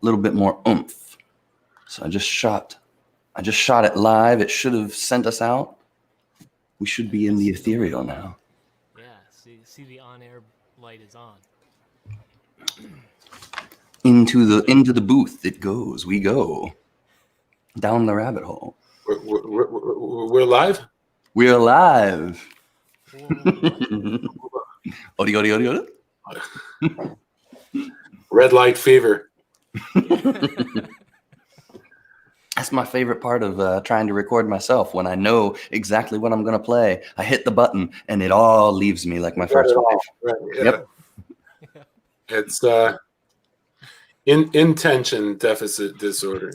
little bit more oomph. So I just shot it live. It should have sent us out. We should be in the ethereal now. Yeah, see the on-air light is on. Into the booth it goes. We go down the rabbit hole. We're live? We're live. Whoa, Red light fever. That's my favorite part of trying to record myself. When I know exactly what I'm going to play, I hit the button and it all leaves me like my first wife. Right, yeah. Yep. It's intention deficit disorder.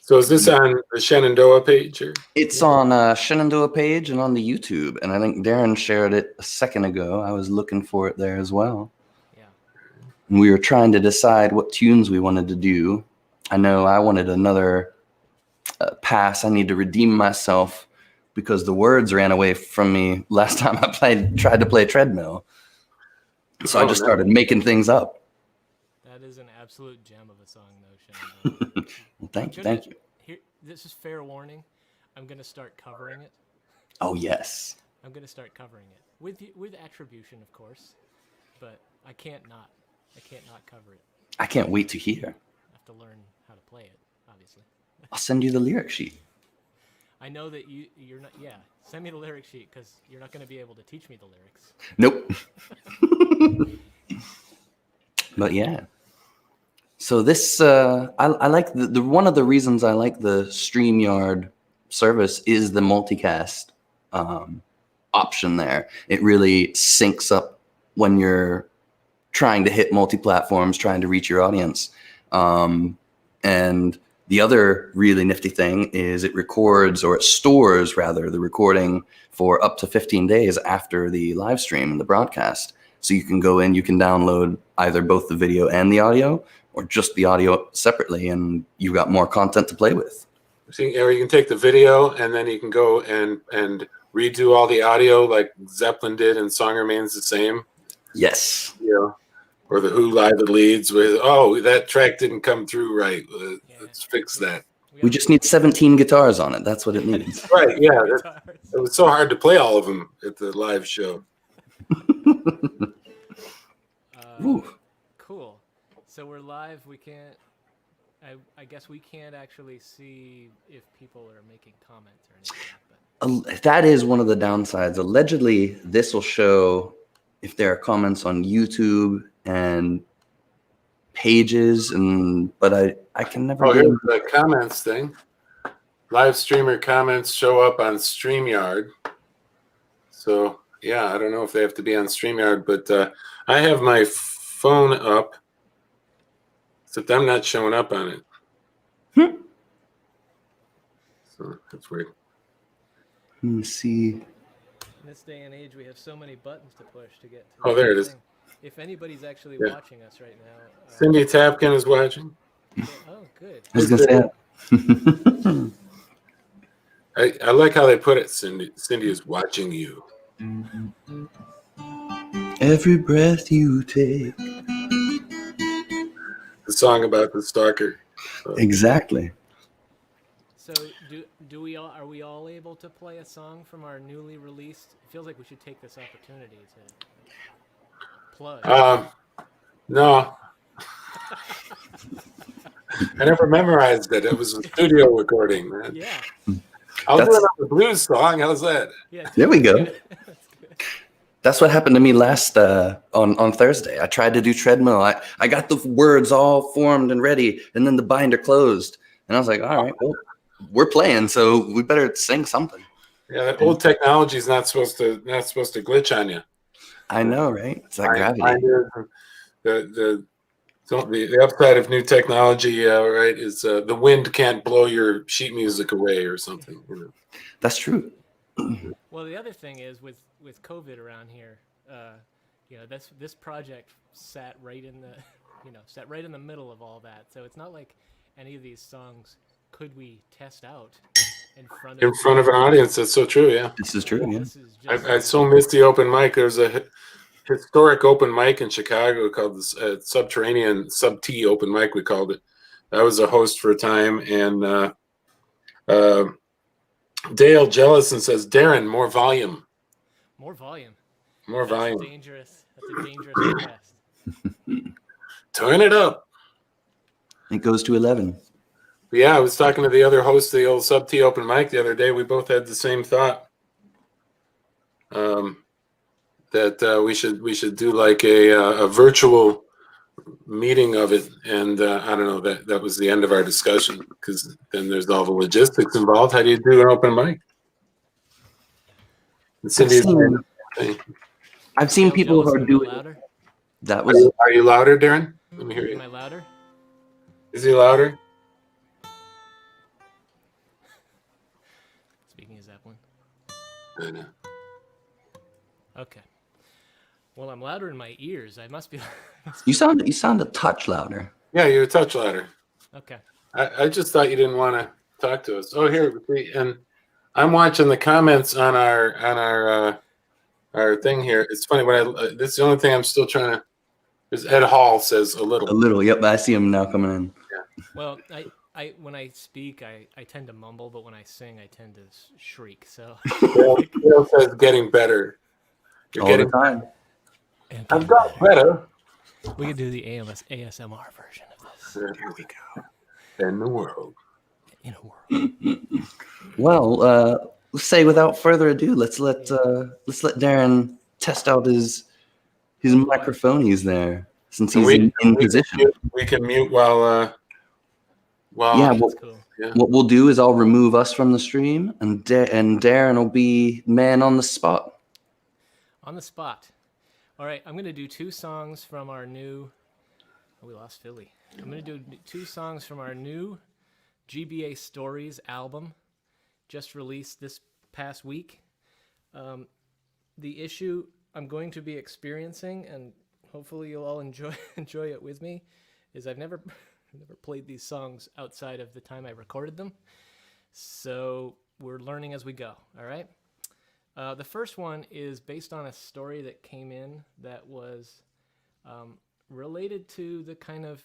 So is this on the Shenandoah page? Or? It's on Shenandoah page and on the YouTube. And I think Darren shared it a second ago. I was looking for it there as well. Yeah. And we were trying to decide what tunes we wanted to do. I know I wanted another pass. I need to redeem myself because the words ran away from me last time I tried to play Treadmill. So I just started making things up. That is an absolute gem of a song, though, Shenandoah. Well, thank you. Here, this is fair warning. I'm going to start covering it. Oh, yes. I'm going to start covering it with attribution, of course, but I can't not cover it. I can't wait to hear. I have to learn how to play it, obviously. I'll send you the lyric sheet. I know that you're not. Yeah, send me the lyric sheet because you're not going to be able to teach me the lyrics. Nope. But yeah. So this, I like the one of the reasons I like the StreamYard service is the multicast option there. It really syncs up when you're trying to hit multi-platforms, trying to reach your audience. And the other really nifty thing is it records, or it stores rather, the recording for up to 15 days after the live stream and the broadcast. So you can go in, you can download either both the video and the audio, or just the audio separately, and you've got more content to play with. Or you can take the video and then you can go and redo all the audio like Zeppelin did and Song Remains the Same. Yes. You know, or the Who Live the Leads with, oh, that track didn't come through right. Let's fix that. We just need 17 guitars on it. That's what it needs. Right, yeah. It was so hard to play all of them at the live show. Cool. So we're live. We can't. I guess we can't actually see if people are making comments or anything. But. That is one of the downsides. Allegedly, this will show if there are comments on YouTube and pages, but I can never. Oh, here's the comments thing. Live streamer comments show up on StreamYard. So yeah, I don't know if they have to be on StreamYard, but I have my phone up, except I'm not showing up on it. So that's weird. Let me see. In this day and age, we have so many buttons to push to get to. Oh, there it is. If anybody's actually watching us right now, Cindy Tapkin is watching. Oh, good. I was gonna say I like how they put it. Cindy is watching you. Every breath you take. The song about the stalker. Exactly. So are we all able to play a song from our newly released? It feels like we should take this opportunity to plug. No. I never memorized it. It was a studio recording, man. Yeah. I'll do it on the blues song. How's that? Yeah. There we go. That's good. That's what happened to me last on Thursday. I tried to do Treadmill. I got the words all formed and ready, and then the binder closed. And I was like, all right, well, we're playing, so we better sing something. Yeah, that old technology is not supposed to glitch on you. I know, right? It's like gravity. The upside of new technology, right, is the wind can't blow your sheet music away or something. You know? That's true. Well, the other thing is with COVID around here, this project sat right in the middle of all that. So it's not like any of these songs could we test out in front of an audience. That's so true. Yeah, this is true. Yeah, I so missed the open mic. There's a historic open mic in Chicago called the Subterranean Sub-T open mic, we called it. I was a host for a time, and Dale Jellison says, Darren, more volume. More volume. More That's volume. dangerous. That's a dangerous request. Turn it up. It goes to 11. But yeah, I was talking to the other host of the old Sub-T open mic the other day. We both had the same thought. That we should do like a virtual meeting of it, and I don't know, that was the end of our discussion, because then there's all the logistics involved. How do you do an open mic? And Cindy's I've seen Dale people who are Jellison, doing louder. that. Was Are you louder, Darren? Let me hear Am you. I louder? Is he louder? Speaking of Zeppelin. Okay. Well, I'm louder in my ears. I must be. you sound a touch louder. Yeah, you're a touch louder. Okay. I just thought you didn't want to talk to us. Oh, here, and I'm watching the comments on our thing here. It's funny when this is the only thing I'm still trying to. Is Ed Hall says a little. A little. Yep, I see him now coming in. Well, I when I speak, I tend to mumble, but when I sing, I tend to shriek. So. Dale says getting better. You're All getting. the time. I've got better. We could do the ASMR version of this. Here we go. In the world. In a world. Well, let's say without further ado, let's let Darren test out his microphone. He's there since he's in position. We can mute while. Yeah, That's cool. what we'll do is I'll remove us from the stream, and Darren will be man on the spot. On the spot. All right, I'm going to do two songs from our new. Oh, we lost Philly. I'm going to do two songs from our new GBA Stories album, just released this past week. The issue I'm going to be experiencing, and hopefully you'll all enjoy it with me, is I've never played these songs outside of the time I recorded them. So we're learning as we go, all right? The first one is based on a story that came in that was related to the kind of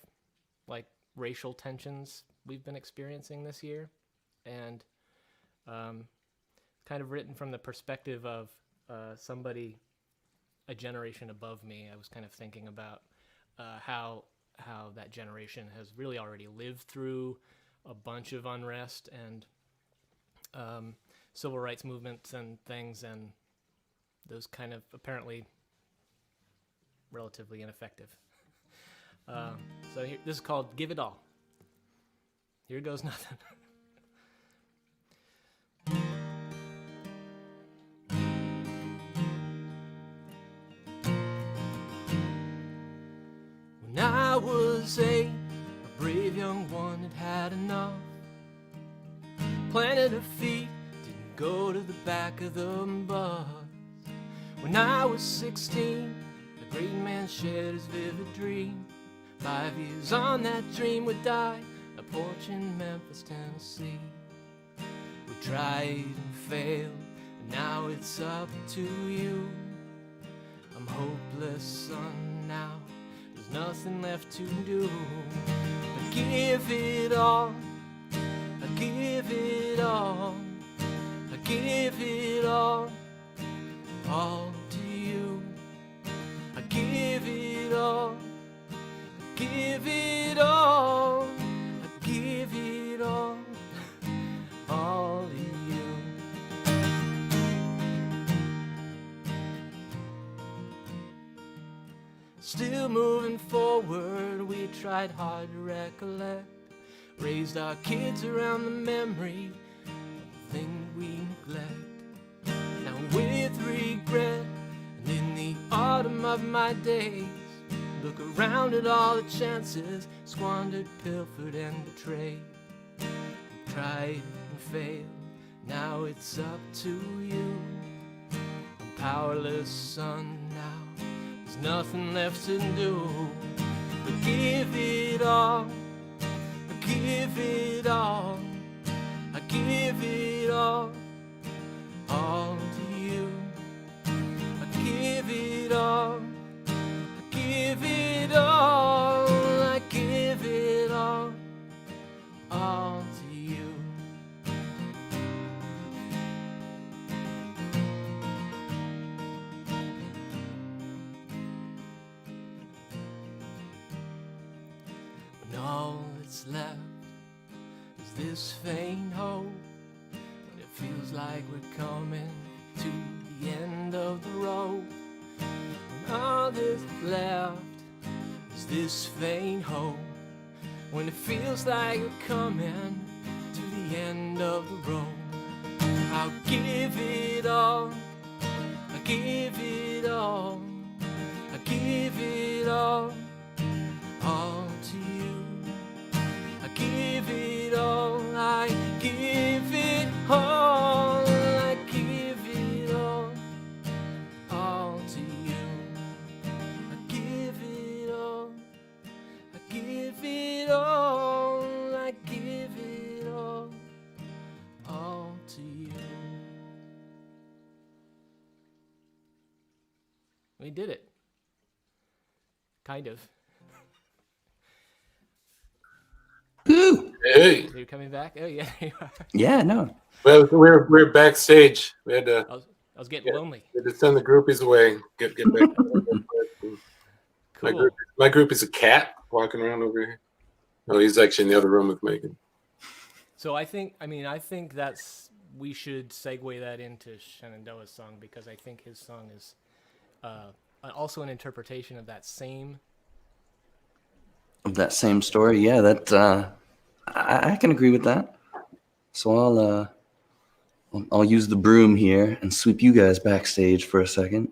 like racial tensions we've been experiencing this year, and kind of written from the perspective of somebody a generation above me. I was kind of thinking about how that generation has really already lived through a bunch of unrest and civil rights movements and things, and those kind of apparently relatively ineffective. So this is called Give It All. Here goes nothing. When I was 8, a brave young one had enough. Planted her feet, didn't go to the back of the bus. When I was 16, the great man shared his vivid dream. 5 years on, that dream would die, a porch in Memphis, Tennessee. We tried and failed, and now it's up to you. I'm hopeless, son, now there's nothing left to do. But give it all, I give it all, I give it all to you. I give it all, I give it all, I give it all to you. Still moving forward, we tried hard to recollect. Raised our kids around the memory of the thing we neglect. Now with regret, and in the autumn of my days, look around at all the chances squandered, pilfered, and betrayed. We tried and failed, now it's up to you. I'm powerless, son, now there's nothing left to do. But give it all, I give it all, I give it all to you. I give it all, And all that's left is this faint hope. When it feels like we're coming to the end of the road. When all that's left is this faint hope. When it feels like we're coming to the end of the road. I'll give it all. I'll give it all. I'll give it all to you. I give it all. I give it all. I give it all to you. I give it all. I give it all. I give it all to you. We did it. Kind of. Ooh. Hey, Are you coming back? Oh yeah, you are. Yeah, no. well, we're backstage. We had to I was getting Yeah. lonely. send the groupies away. Get back. Cool. My group is a cat walking around over here. Oh, he's actually in the other room with Megan. So I think that's we should segue that into Shenandoah's song because I think his song is also an interpretation of that same. Of that same story, yeah, that I can agree with that. So I'll use the broom here and sweep you guys backstage for a second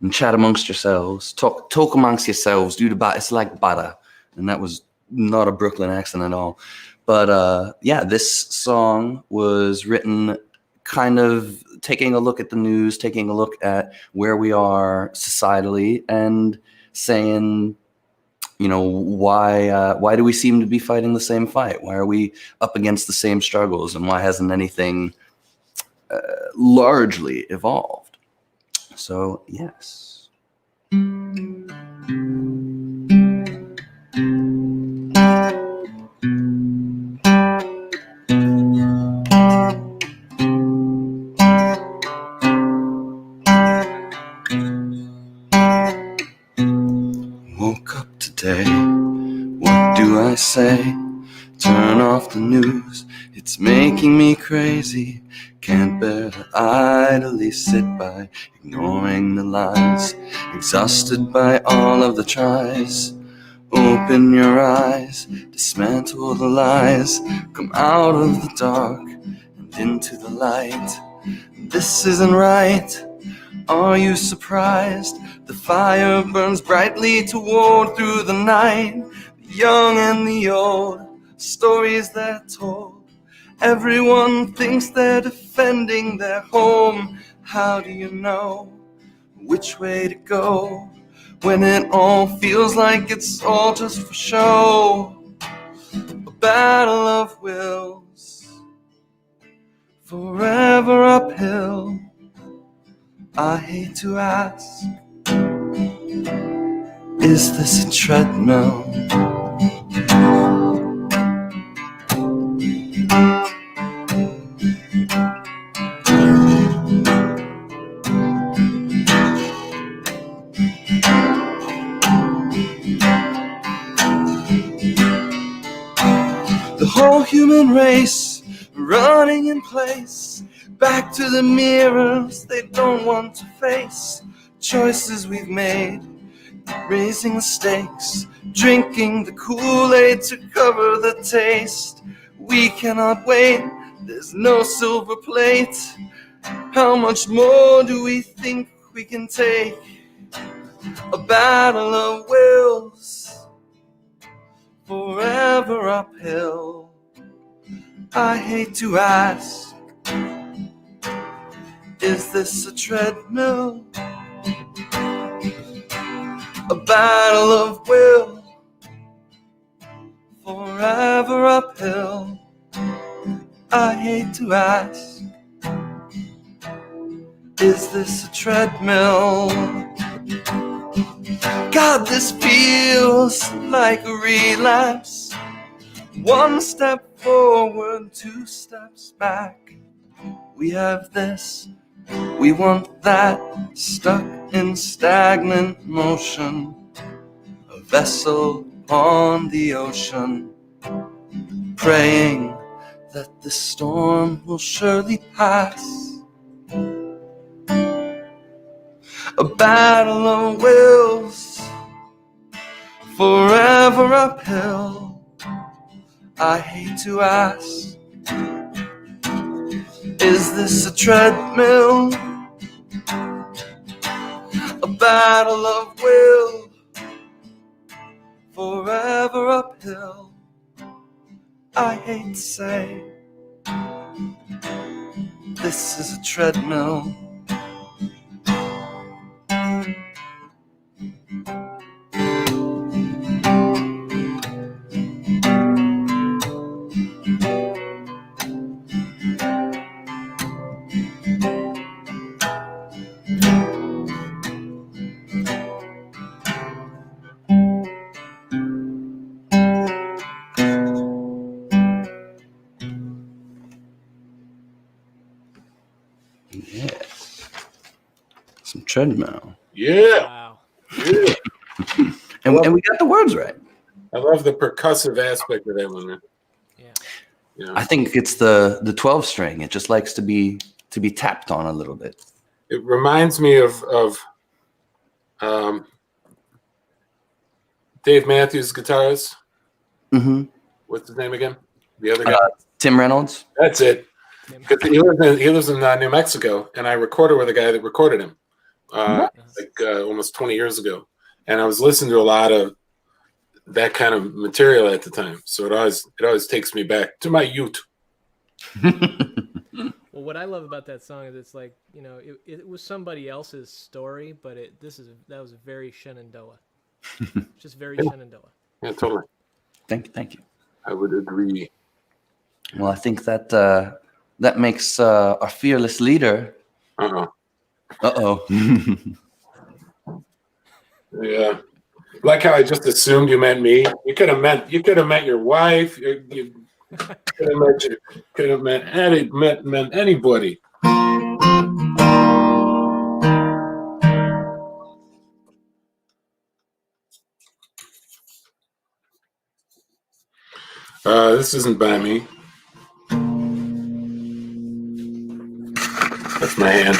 and chat amongst yourselves. Talk amongst yourselves. Do the bat. It's like butter, and that was not a Brooklyn accent at all. But yeah, this song was written kind of taking a look at the news, taking a look at where we are societally, and saying, you know, why do we seem to be fighting the same fight? Why are we up against the same struggles? And why hasn't anything largely evolved? So, yes. Woke up today, what do I say? Turn off the news, it's making me crazy. Can't bear to idly sit by, ignoring the lies. Exhausted by all of the tries. Open your eyes, dismantle the lies. Come out of the dark and into the light. This isn't right. Are you surprised? The fire burns brightly toward through the night. The young and the old, stories they're told. Everyone thinks they're defending their home. How do you know which way to go when it all feels like it's all just for show? A battle of wills, forever uphill. I hate to ask, is this a treadmill? The whole human race running in place, back to the mirrors they don't want to face. Choices we've made, raising the stakes, drinking the Kool-Aid to cover the taste. We cannot wait, there's no silver plate. How much more do we think we can take? A battle of wills, forever uphill. I hate to ask, is this a treadmill? A battle of will, forever uphill. I hate to ask, is this a treadmill? God, this feels like a relapse. One step forward, two steps back. We have this, we want that, stuck in stagnant motion. A vessel upon the ocean, praying that the storm will surely pass. A battle of wills, forever uphill. I hate to ask, is this a treadmill? A battle of will, forever uphill. I hate to say, this is a treadmill. Yeah. Some treadmill. Yeah. Wow. Yeah. And we got the words right. I love the percussive aspect of that one, man. Yeah. Yeah. I think it's the 12 string. It just likes to be tapped on a little bit. It reminds me of Dave Matthews Guitars. Mm-hmm. What's his name again? The other guy. Tim Reynolds. That's it. Because he lives in New Mexico, and I recorded with a guy that recorded him almost 20 years ago. And I was listening to a lot of that kind of material at the time, so it always takes me back to my youth. Well, what I love about that song is it's like, you know, it was somebody else's story, but that was very Shenandoah. Just very Shenandoah. Yeah, totally. Thank you. I would agree. Well, I think that that makes our fearless leader. Uh-oh. Yeah. Like how I just assumed you meant me. You could have meant your wife. You could have meant anybody. This isn't by me. That's my hand.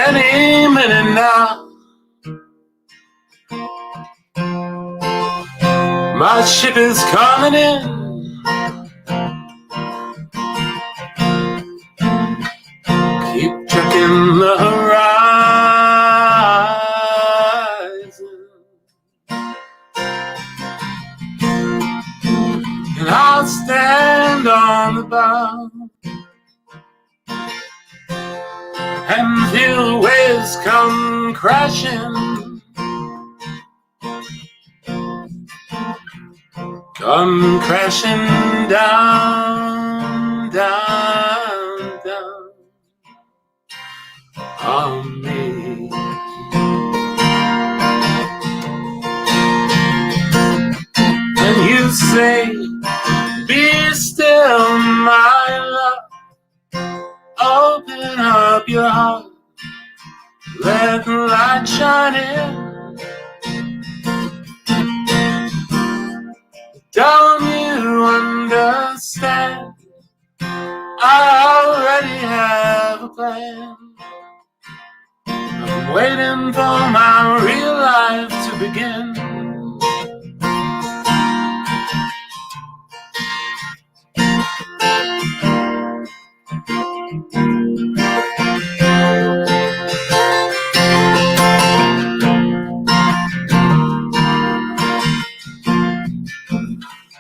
Any minute now, my ship is coming in. Keep checking the horizon, and I'll stand on the bow and feel the waves come crashing, come crashing down, down, down on me. And you say, be still, my love. Open up your heart, let the light shine in. Don't you understand? I already have a plan. I'm waiting for my real life to begin.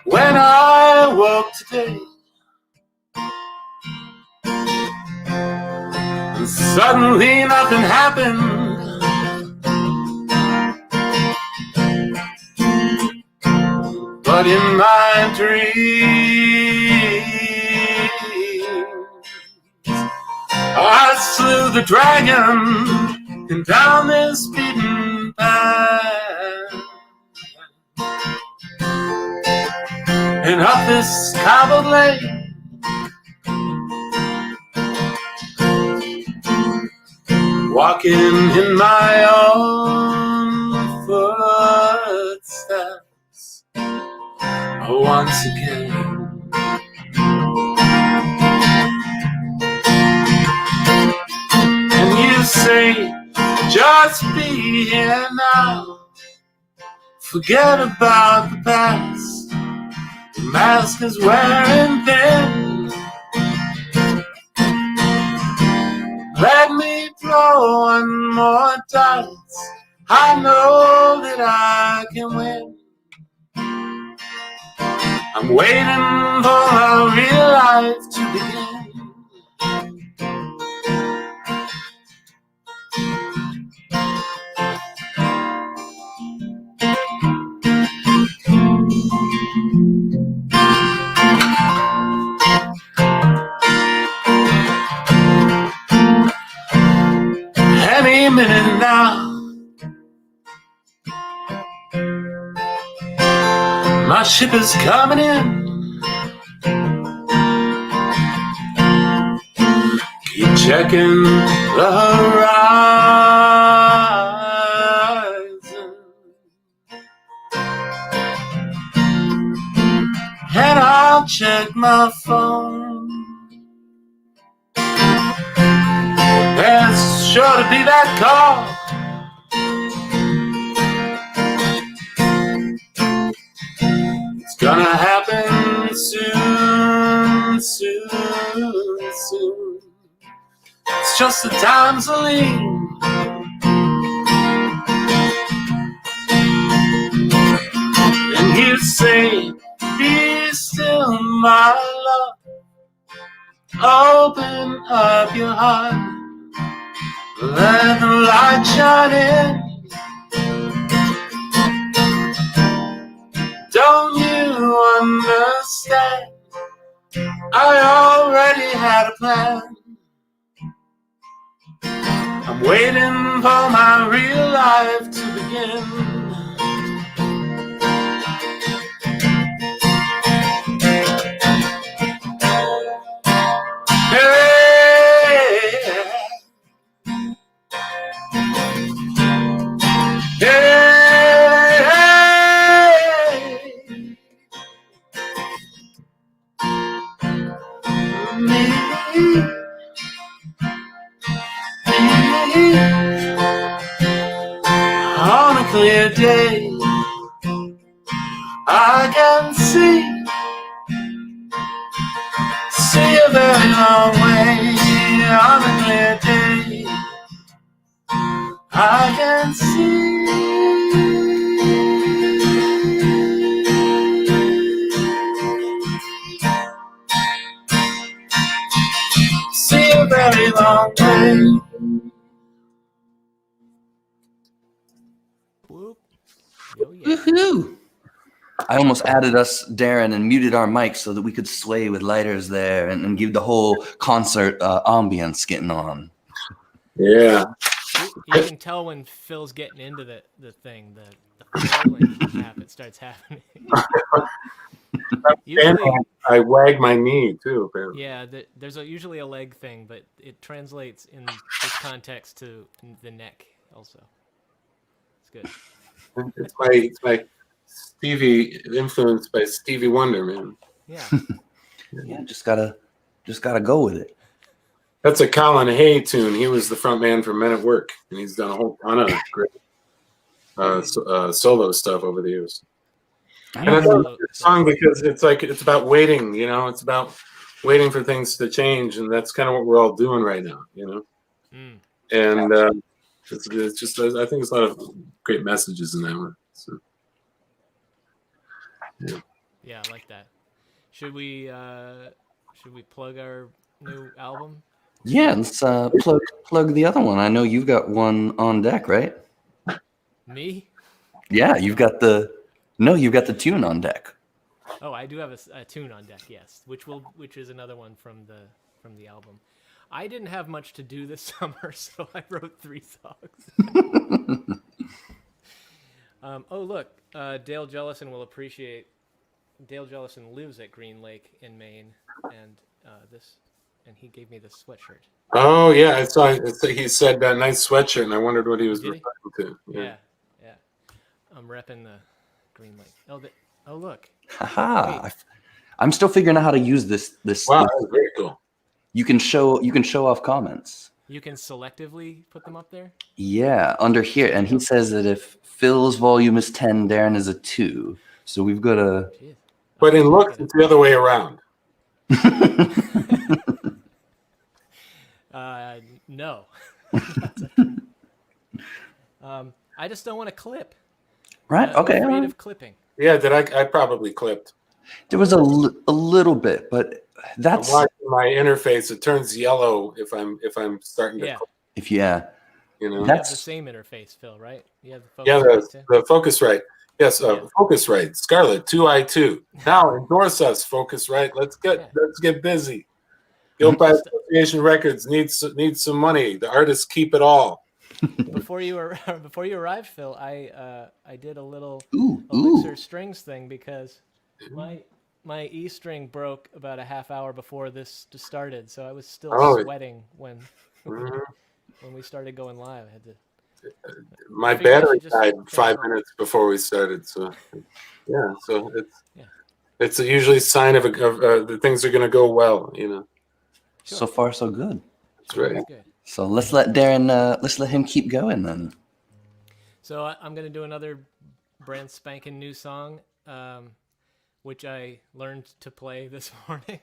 When I woke today, and suddenly nothing happened, But in my dreams, I slew the dragon and down this beaten path and up this cobbled lane. Walking in my own footsteps once again. And you say, just be here now. Forget about the past. The mask is wearing thin. Let me blow one more dance. I know that I can win. I'm waiting for a real life to begin. Any minute now, my ship is coming in. Keep checking the horizon, and I'll check my phone. There's sure to be that call. It's gonna happen soon, soon, soon. It's just the times to leave. And you say, be still, my love. Open up your heart. Let the light shine in. Don't you understand? I already had a plan. I'm waiting for my real life to begin. On a clear day, I can see a very long way. On a clear day, I can see a very long way. Whoop. Oh, yeah. Woohoo! I almost added us, Darren, and muted our mics so that we could sway with lighters there and give the whole concert ambience getting on. Yeah. You can tell when Phil's getting into the thing, the flowing habit starts happening. Usually, I wag my knee too, apparently. yeah, there's usually a leg thing, but it translates in this context to the neck also. It's good. It's my Stevie, influenced by Stevie Wonder, man. Yeah. Yeah, just gotta go with it. That's a Colin Hay tune. He was the front man for Men at Work, and he's done a whole ton of great solo stuff over the years. And I love this song because it's about waiting, you know, it's about waiting for things to change, and that's kind of what we're all doing right now, you know. And it's just, I think there's a lot of great messages in that one. So, Yeah, I like that. Should we plug our new album? Yeah, let's plug the other one. I know you've got one on deck, right? Me? Yeah, you've got the tune on deck. Oh, I do have a tune on deck, yes, which is another one from the album. I didn't have much to do this summer, so I wrote 3 songs. Oh, look, Dale Jellison will appreciate. Dale Jellison lives at Green Lake in Maine, and he gave me this sweatshirt. Oh yeah, I saw. He said that nice sweatshirt, and I wondered what he was Did he? referring to. Yeah. I'm repping the Green Lake. Oh, look. Haha. Wait. I'm still figuring out how to use this. Wow, that's very cool. You can show off comments. You can selectively put them up there? Yeah, under here. And he says that if Phil's volume is 10, Darren is a 2. So we've got a. Jeez. But in looks, it's the other way around. No. I just don't want to clip. Right? Okay. I'm all afraid right. of clipping. Yeah, I probably clipped. There was a little bit, but that's I'm watching my interface. It turns yellow if I'm starting to Yeah. clip, if yeah. you know. You have That's- the same interface, Phil, right? You have the Yeah, focus too? the Focusrite. Yes, Yeah. Focusrite. Scarlett 2i2. Now endorse us, Focusrite. Let's get busy. Guilt by Association Records needs some money. The artists keep it all. Before you arrived, Phil, I did a little Ooh. Elixir strings thing because my E string broke about a half hour before this just started, so I was still sweating when Mhm. when we started going live. I had to. My I figured I battery should just died turn 5 it on. minutes before we started. So, yeah. So Yeah. it's usually a sign of that things are going to go well. You know. So far, so good. That's right. That's good. So let's let Darren. Let's let him keep going then. So I'm gonna do another brand spanking new song, which I learned to play this morning.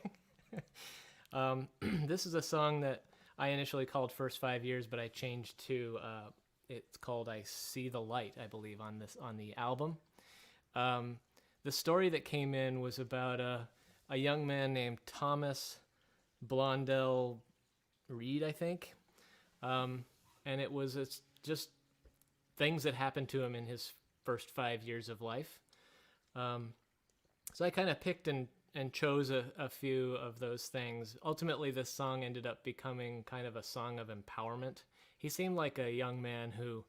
This is a song that I initially called First 5 Years, but I changed to it's called I See the Light, I believe, on the album. The story that came in was about a young man named Thomas Blondell Reed, I think. And it was just things that happened to him in his first 5 years of life. So I kind of picked and chose a few of those things. Ultimately, this song ended up becoming kind of a song of empowerment. He seemed like a young man who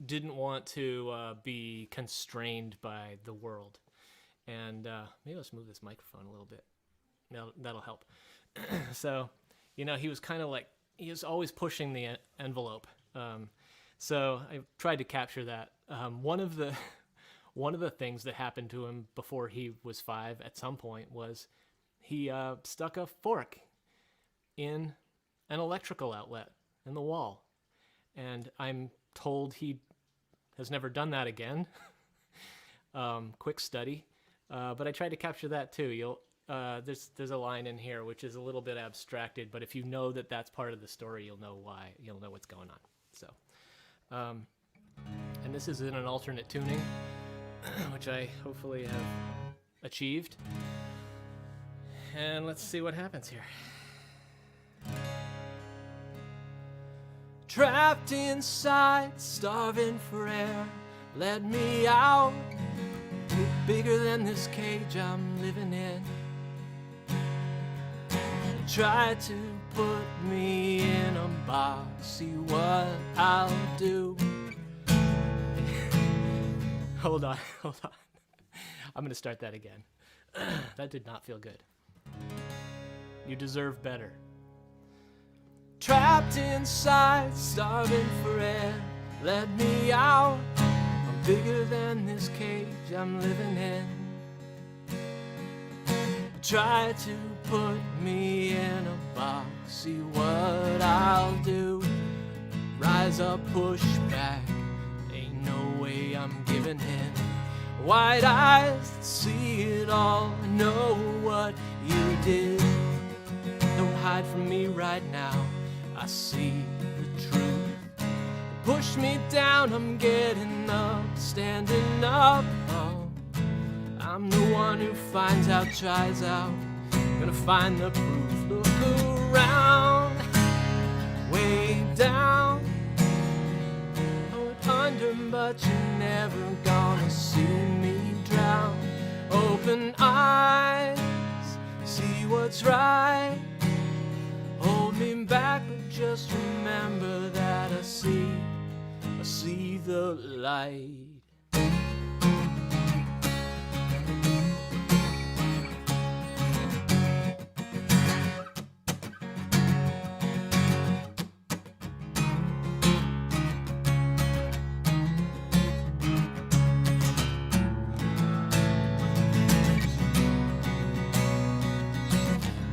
didn't want to be constrained by the world. And maybe let's move this microphone a little bit. That'll help. So, he was kind of like, he was always pushing the envelope. So I tried to capture that. One of the things that happened to him before he was 5 at some point was he stuck a fork in an electrical outlet in the wall. And I'm told he has never done that again. Quick study. But I tried to capture that too. There's a line in here which is a little bit abstracted, but if you know that that's part of the story, you'll know why. You'll know what's going on. So, and this is in an alternate tuning, which I hopefully have achieved. And let's see what happens here. Trapped inside, starving for air, let me out. Bigger than this cage I'm living in. Try to put me in a box, see what I'll do. Hold on. I'm gonna start that again. That did not feel good. You deserve better. Trapped inside, starving for air, let me out. I'm bigger than this cage I'm living in. Try to put me in a box, see what I'll do. Rise up, push back, ain't no way I'm giving in. Wide eyes see it all, know what you did. Don't hide from me right now, I see the truth. Push me down, I'm getting up, standing up. Oh, I'm the one who finds out, tries out, gonna find the proof. Look around, way down, under, but you're never gonna see me drown. Open eyes, see what's right. Hold me back, but just remember that I see the light.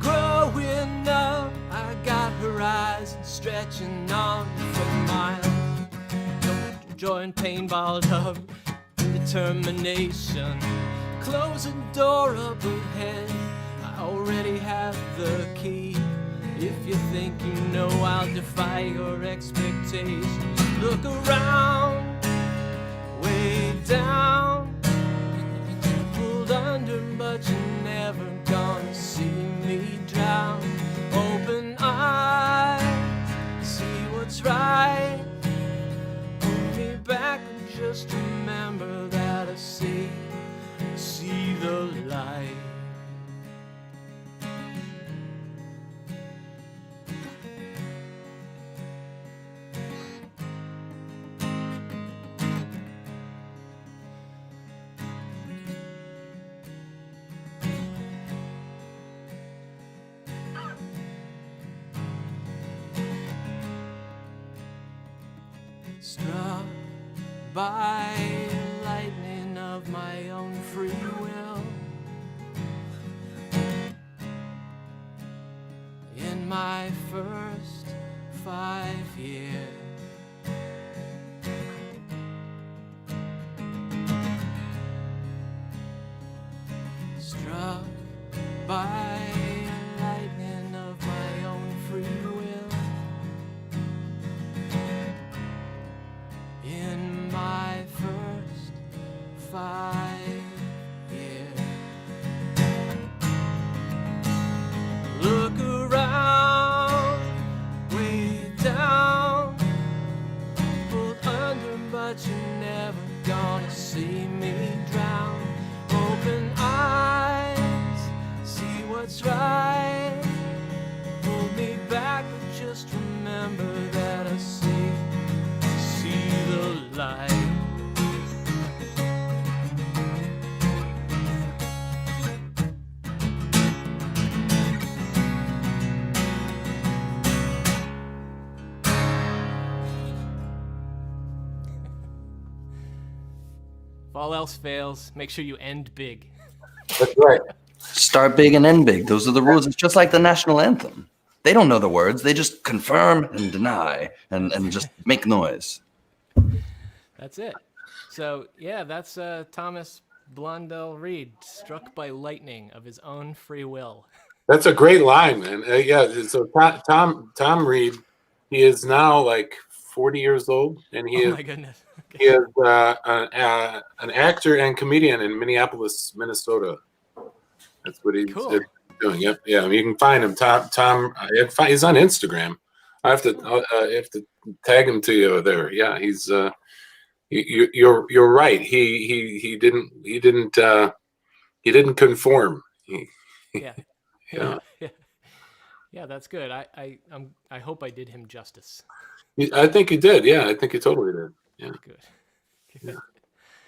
Growing up, I got horizons stretching on for miles. Join paintball love and determination. Close the door up ahead, I already have the key. If you think you know, I'll defy your expectations. Look around, way down, pulled under, but you're never gonna see me drown. Open eyes, see what's right. Hold me back, and just remember that I see the light. Struck by lightning of my own free will. In my first 5 years, struck by lightning of my own free will. In my first 5 years, look around, way down, pulled under, but you're never gonna see me drown. Open eyes, see what's right. Hold me back, but just remember that I see the light. If all else fails, make sure you end big. That's right. Start big and end big. Those are the rules. It's just like the national anthem. They don't know the words. They just confirm and deny and just make noise. That's it. So yeah, that's Thomas Blondell Reed, struck by lightning of his own free will. That's a great line, man. Yeah. So Tom Reed, he is now like 40 years old, and he Oh is my goodness. he is an actor and comedian in Minneapolis, Minnesota. That's what he's Cool. doing. Yep. Yeah. You can find him. Tom. He's on Instagram. I have to tag him to you there. Yeah. He's. You're right. He didn't conform. Yeah. Yeah. Yeah, that's good. I hope I did him justice. I think he did. Yeah, I think he totally did. Yeah. Good.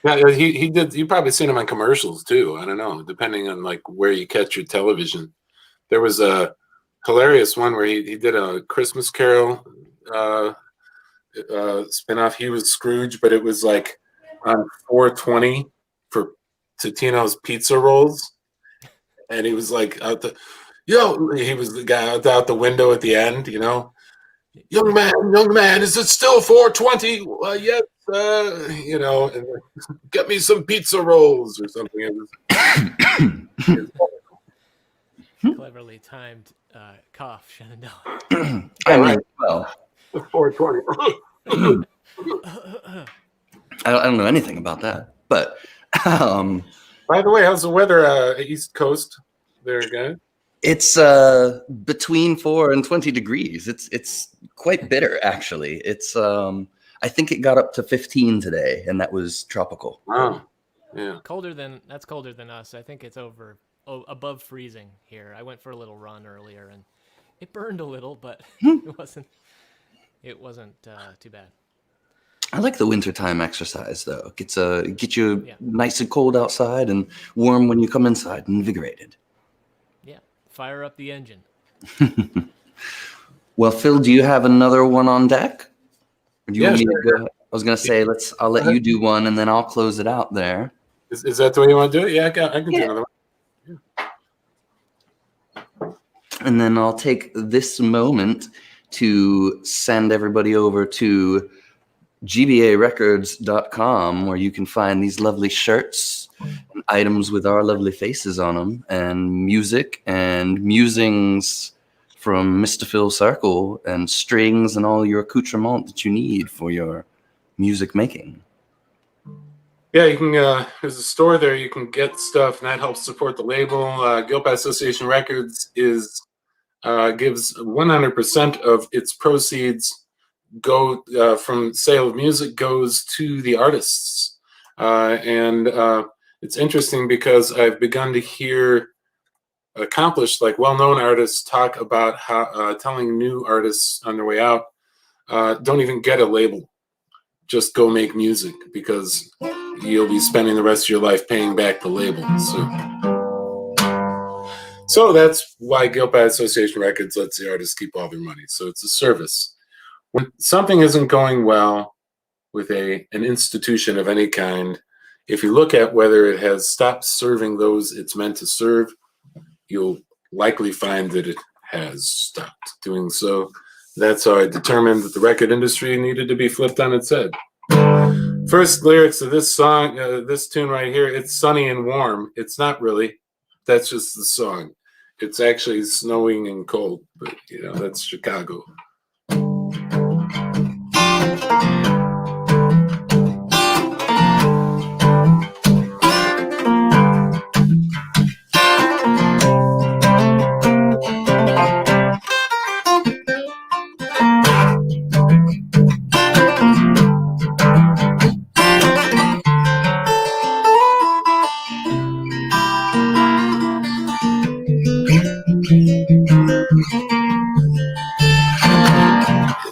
Yeah, he did. You probably seen him on commercials too. I don't know, depending on like where you catch your television. There was a hilarious one where he did a Christmas Carol spinoff. He was Scrooge, but it was like on 420 for Totino's pizza rolls, and he was like he was the guy out the window at the end, you know. Young man, is it still 420? Yes, you know, and get me some pizza rolls or something. It was Cleverly timed cough, Shenandoah. I mean, well, 420. I don't know anything about that, but By the way, how's the weather East Coast there, guys? it's between 4 and 20 degrees. It's quite bitter, actually. It's I think it got up to 15 today, and that was tropical. Wow. Yeah. colder than us. I think it's above freezing here. I went for a little run earlier and it burned a little, but it wasn't too bad. I like the wintertime exercise though. Get you Yeah. nice and cold outside and warm when you come inside, invigorated. Yeah, fire up the engine. Well, Phil, do you have another one on deck? Or do you Yeah, want me sure. to go? I was gonna say I'll let you do one and then I'll close it out there. Is that the way you want to do it? Yeah, I can do another one. And then I'll take this moment to send everybody over to gbarecords.com, where you can find these lovely shirts and items with our lovely faces on them, and music and musings from Mr. Phil Circle, and strings and all your accoutrement that you need for your music making. Yeah, you can. There's a store there. You can get stuff, and that helps support the label. Guild by Association Records gives 100% of its proceeds from sale of music goes to the artists, and it's interesting because I've begun to hear accomplished, like well-known artists talk about how telling new artists on their way out, don't even get a label, just go make music, because you'll be spending the rest of your life paying back the label. So that's why Guild by Association Records lets the artists keep all their money. So it's a service. When something isn't going well with an institution of any kind, if you look at whether it has stopped serving those it's meant to serve, you'll likely find that it has stopped doing so. That's how I determined that the record industry needed to be flipped on its head. First lyrics of this song, this tune right here, it's sunny and warm. It's not really. That's just the song. It's actually snowing and cold, but that's Chicago.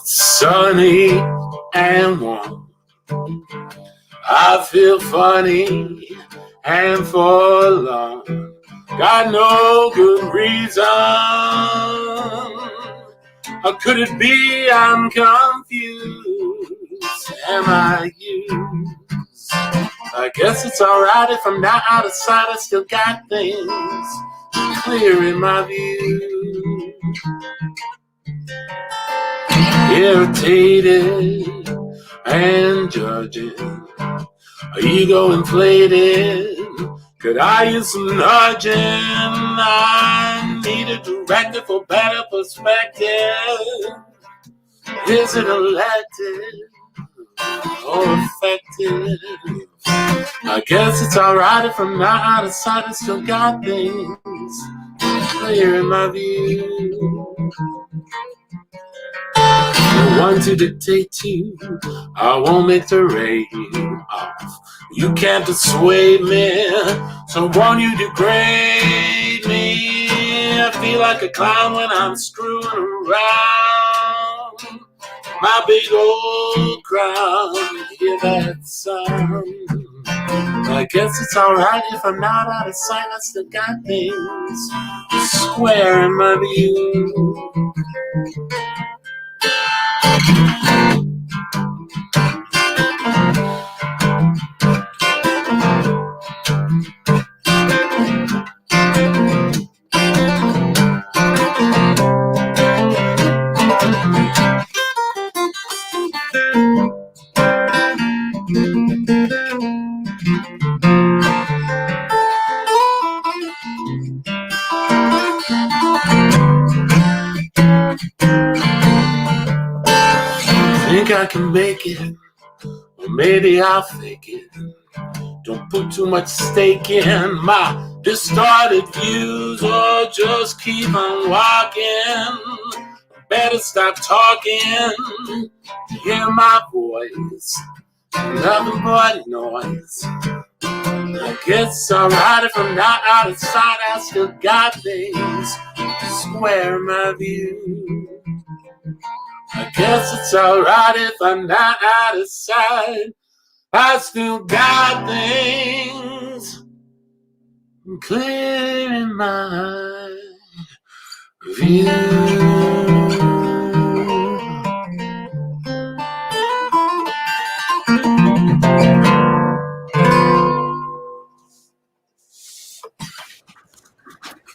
Sunny and warm, I feel funny and forlorn, got no good reason. How could it be I'm confused? Am I used? I guess it's alright if I'm not out of sight. I still got things clear in my view. Irritated and judging, ego inflated. Could I use some nudging? I need a director for better perspective. Is it elected or effective? I guess it's alright if I'm not out of sight. I still got things clear in my view. No one to dictate to, I won't make the rain off. You can't dissuade me, so won't you degrade me? I feel like a clown when I'm screwing around my big old crown. Hear that sound? I guess it's alright if I'm not out of sight. I still got things square in my view. Think I can make it, or maybe I'll fake it. Don't put too much stake in my distorted views, or just keep on walking. Better stop talking to hear my voice. Nothing but noise. I guess alright if I'm not out of sight. I still got things to square my view. I guess it's alright if I'm not out of sight. I still got things clear in my view.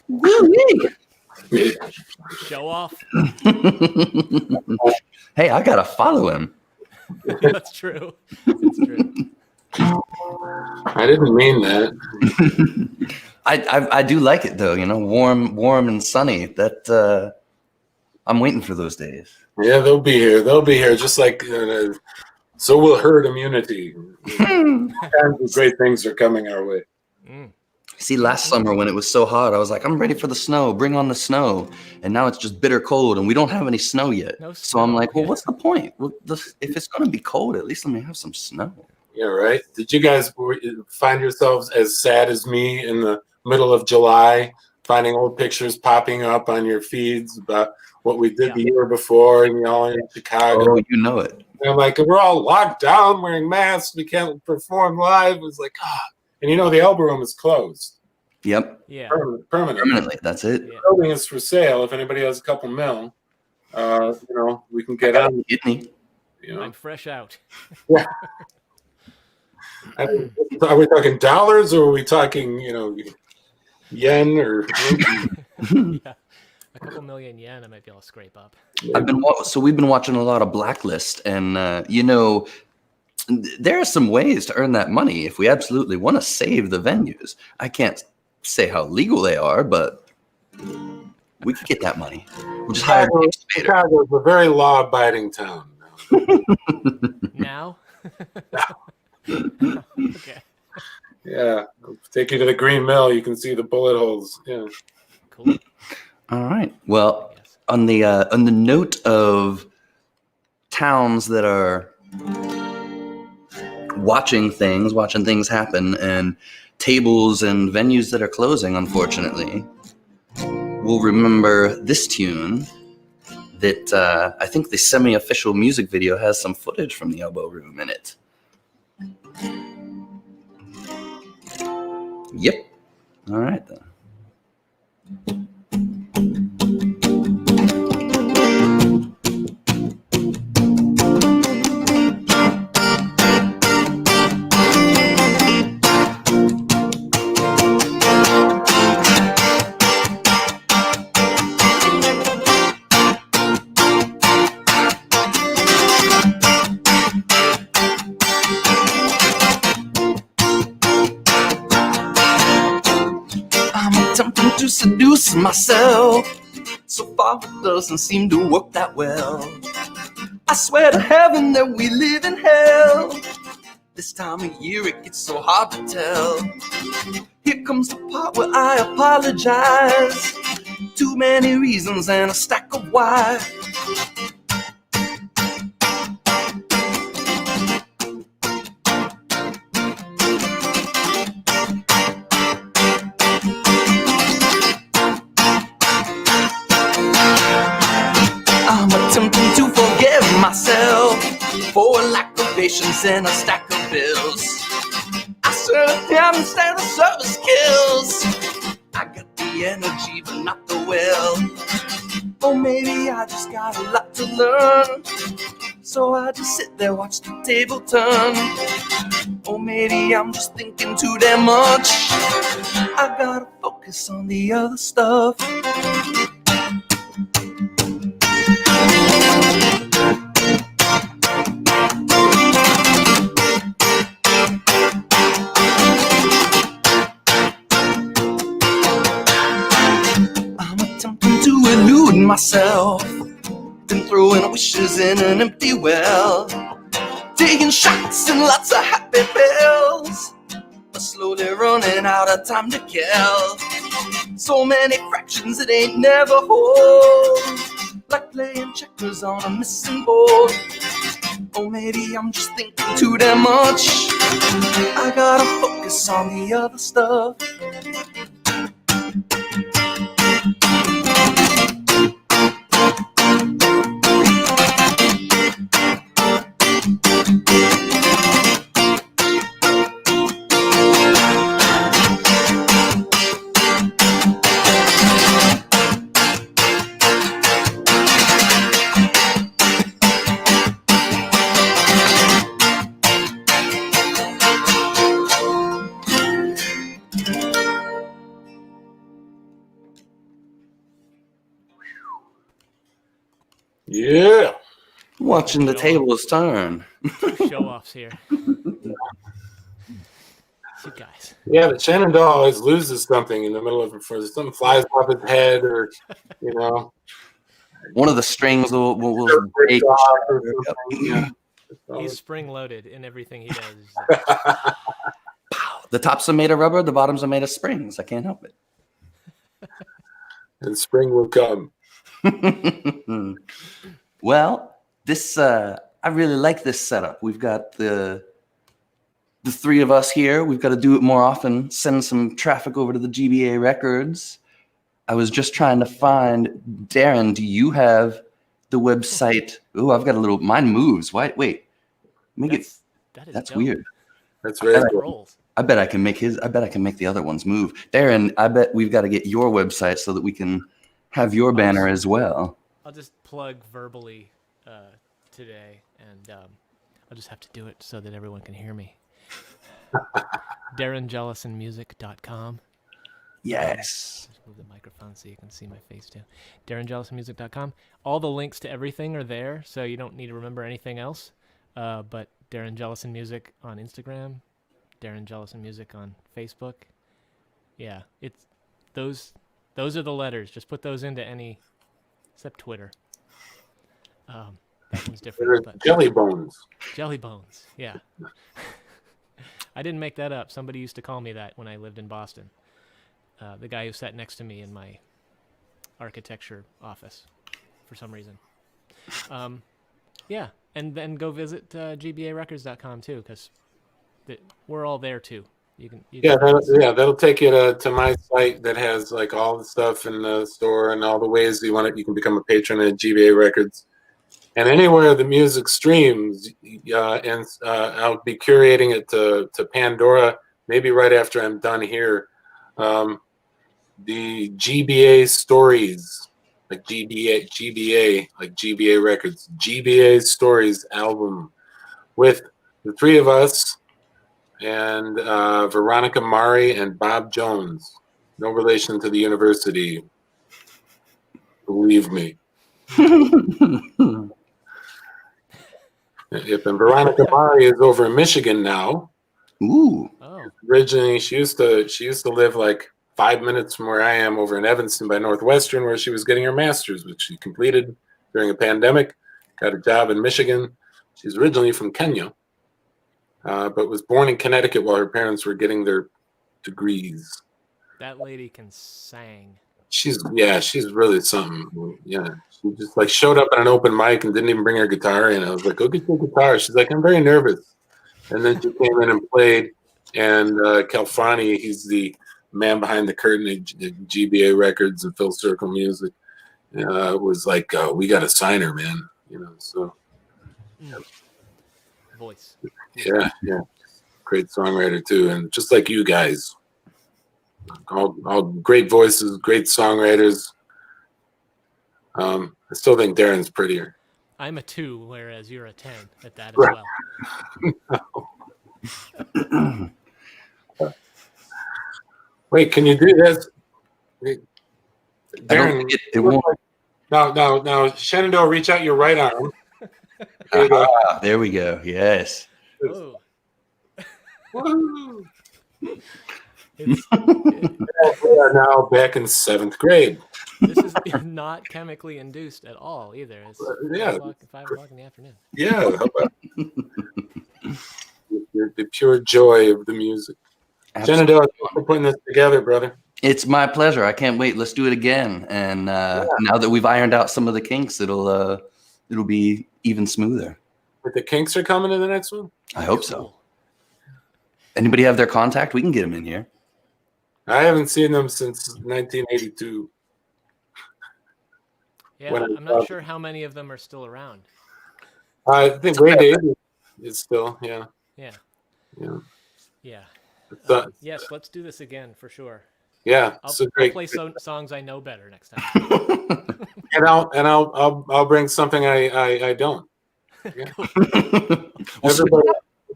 Woo-wee. Show off. Hey, I gotta follow him. That's true. That's true. I didn't mean that. I do like it though, you know, warm and sunny. That I'm waiting for those days. Yeah, they'll be here. They'll be here. Just like so will herd immunity. Kinds of great things are coming our way. Mm. See, last summer when it was so hot, I was like, I'm ready for the snow. Bring on the snow. And now it's just bitter cold, and we don't have any snow yet. No So I'm snow, like, well, yeah. what's the point? Well, if it's going to be cold, at least let me have some snow. Yeah, right. Did you guys find yourselves as sad as me in the middle of July, finding old pictures popping up on your feeds about what we did the year before, and y'all in Chicago? Oh, you know it. And like, we're all locked down, wearing masks. We can't perform live. It's like, and you know, the Elbow Room is closed. Yep. Yeah. Permanently. That's it. Yeah. The building is for sale. If anybody has a couple mil, you know, we can get on. Kidney. You know, I'm fresh out. are we talking dollars or are we talking, you know, yen or? Yeah. A couple million yen I might be able to scrape up. We've been watching a lot of Blacklist, and you know, there are some ways to earn that money if we absolutely want to save the venues. I can't say how legal they are, but we could get that money. We'll just hire James Spader. Chicago is a very law-abiding town. Now? Okay. Yeah, I'll take you to the Green Mill. You can see the bullet holes. Yeah. Cool. All right. Well, Yes. on the note of towns that are watching things happen, and tables and venues that are closing, unfortunately, we'll remember this tune that I think the semi-official music video has some footage from the Elbow Room in it. Yep. All right then. Attempting to seduce myself. So far it doesn't seem to work that well. I swear to heaven that we live in hell. This time of year it gets so hard to tell. Here comes the part where I apologize. Too many reasons and a stack of why. I'm attempting to forgive myself for a lack of patience and a stack of bills. I serve him instead of service skills. I got the energy but not the will. Or maybe I just got a lot to learn, so I just sit there, watch the table turn. Or maybe I'm just thinking too damn much. I gotta focus on the other stuff. I'm attempting to elude myself, been throwing wishes in an empty well, taking shots and lots of happy pills, but slowly running out of time to kill. So many fractions it ain't never whole, like playing checkers on a missing board. Or maybe I'm just thinking too damn much. I gotta focus focus on the other stuff. Yeah. Watching the tables turn. Show offs here. You guys. Yeah, but Shenandoah always loses something in the middle of it. Something flies off his head, or you know, One of the strings will break. breaks off or something. Yeah. He's spring loaded in everything he does. The tops are made of rubber, the bottoms are made of springs. I can't help it. And spring will come. Well, this I really like this setup. We've got the three of us here. We've got to do it more often. Send some traffic over to the GBA records. I was just trying to find Darren. Do you have the website? Oh, I've got a little. Mine moves. Why? Wait. Make it. That is That's dope. weird. That's very That cool. rolls. I bet I can make his. I bet I can make the other ones move. Darren, I bet we've got to get your website so that we can have your banner as well. I'll just plug verbally today, and I'll just have to do it so that everyone can hear me. DarrenJellisonmusic.com. Yes. Just move the microphone so you can see my face too. DarrenJellisonmusic.com. All the links to everything are there, so you don't need to remember anything else. But Darren Jellison Music on Instagram, Darren Jellison Music on Facebook. Yeah, it's those are the letters. Just put those into any, except Twitter. That one's different. There's But jelly bones. Jelly Bones, yeah. I didn't make that up. Somebody used to call me that when I lived in Boston. The guy who sat next to me in my architecture office for some reason. Yeah, and then go visit gbarecords.com too, because we're all there too. You can That'll take you to my site that has like all the stuff in the store and all the ways you want it. You can become a patron at GBA Records. And anywhere the music streams, and I'll be curating it to Pandora, maybe right after I'm done here. The GBA Stories, like GBA, like GBA Records, GBA Stories album with the three of us and Veronica Mari and Bob Jones. No relation to the university. Believe me. And Veronica Mari is over in Michigan now. Ooh. Oh, Originally, she used to live like 5 minutes from where I am over in Evanston by Northwestern, where she was getting her master's, which she completed during a pandemic. Got a job in Michigan. She's originally from Kenya, but was born in Connecticut while her parents were getting their degrees. that lady can sing. She's really something. Yeah, she just like showed up at an open mic and didn't even bring her guitar in. I was like, go get your guitar. She's like, I'm very nervous. And then she came in and played. And Calfani, he's the man behind the curtain at GBA Records and Phil Circle Music, was like, we got to sign her, man. So Voice. yeah, great songwriter too, and just like you guys. All great voices, great songwriters. I still think Darren's prettier. I'm a 2, whereas you're a 10 at that as Right. well. Wait, can you do this? I don't think it won't. Now, Shenandoah, reach out your right arm. There you go. There we go. Yes. Oh, Woo! it's, We are now back in 7th grade. this is not chemically induced at all either. It's Yeah. 5 o'clock in the afternoon. Yeah, how about the pure joy of the music. Shenandoah, thanks for putting this together, brother. It's my pleasure. I can't wait. Let's do it again. And now that we've ironed out some of the kinks, it'll be even smoother. But the Kinks are coming to the next one? I hope so. Anybody have their contact? We can get them in here. I haven't seen them since 1982. Yeah, When I'm not sure how many of them are still around. I think Ray Davies is still, yeah. Yeah, Yeah. yeah. It's, Yes, let's do this again for sure. yeah. I'll, So I'll great. play songs I know better next time. And I'll bring something I don't. Yeah. We'll switch-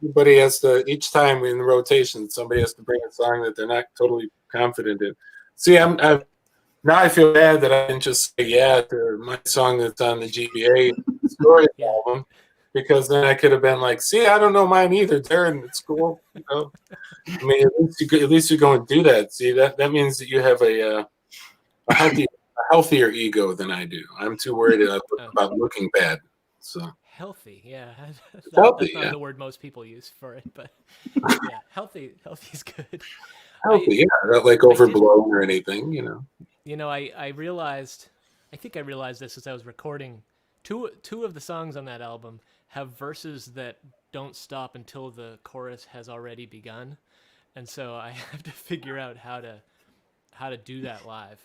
Everybody has to, each time in the rotation, somebody has to bring a song that they're not totally confident in. See, now I feel bad that I didn't just say yeah to my song that's on the GBA story Yeah. album, because then I could have been like, see, I don't know mine either, Darren. It's cool. You know? I mean, at least you go and do that. See, that means that you have a healthier ego than I do. I'm too worried about looking bad. So Healthy, yeah. That's healthy, not yeah. the word most people use for it, but yeah, healthy is good. Healthy, yeah, not like overblown or anything, you know. You know, I realized, I think I realized this as I was recording. Two of the songs on that album have verses that don't stop until the chorus has already begun, and so I have to figure out how to do that live.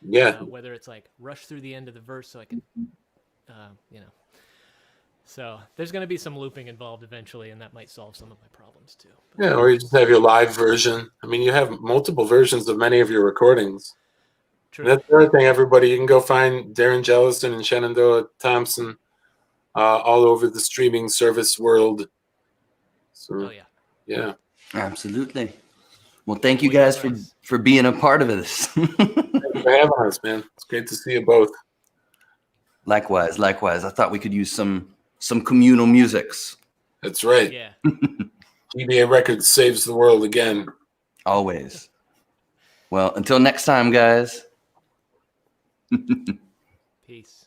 Yeah, Whether it's like rush through the end of the verse so I can, you know. So there's going to be some looping involved eventually, and that might solve some of my problems too. But, yeah, or you just have your live version. I mean, you have multiple versions of many of your recordings. true. And that's the other thing, everybody. You can go find Darren Jellison and Shenandoah Thompson all over the streaming service world. So, Oh yeah. yeah. Absolutely. Well, thank you Well, yeah, guys nice. for being a part of this. Thanks for having us, man. It's great to see you both. Likewise. I thought we could use some communal musics. That's right. Yeah. GBA Records saves the world again. Always. Well, until next time, guys. Peace.